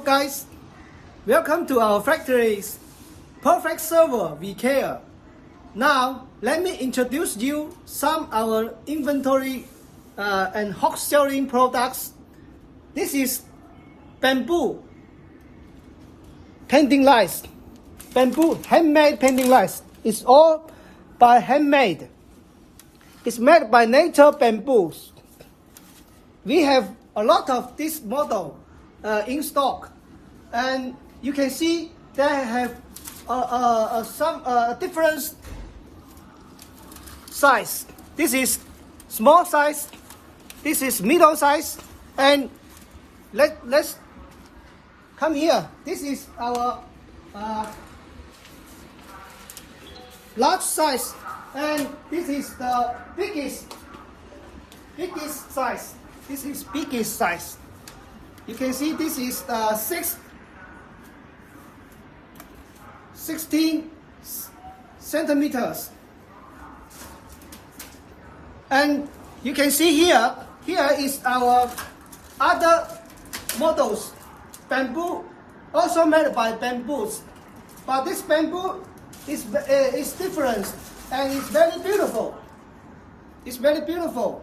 guys, welcome to our factory's perfect server we care. Now let me introduce you some our inventory and hot selling products. This is bamboo painting lights, bamboo handmade painting lights. It's all by handmade. It's made by nature bamboos. We have a lot of this model in stock, and you can see they have some different size. This is small size, this is middle size, and let's come here. This is our large size, and this is the biggest size. This is biggest size. You can see this is 16 centimeters. And you can see here is our other models, bamboo, also made by bamboos. But this bamboo is different, and it's very beautiful. It's very beautiful.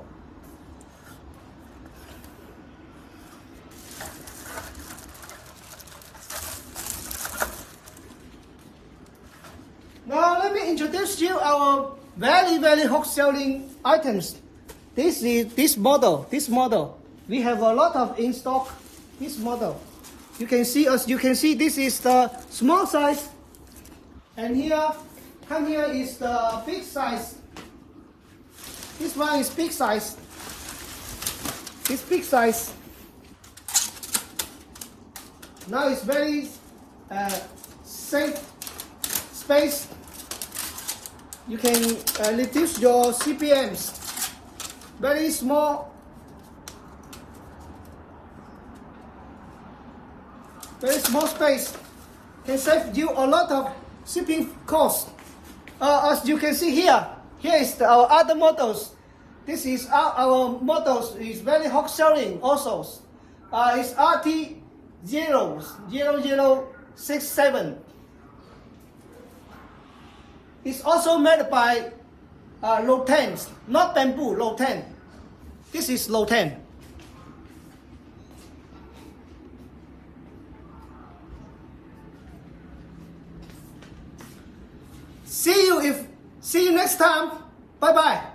Now let me introduce you our very hot selling items. This is this model. We have a lot of in stock. This model. You can see this is the small size, and here is the big size. This one is big size. This big size. Now it's very safe space. You can reduce your CPMs. Very small space can save you a lot of shipping costs. As you can see here is our other models. This is our models is very hot selling also. It's RT0067. It's also made by Lotan, not bamboo, Lotan. This is Lotan. See you next time. Bye bye.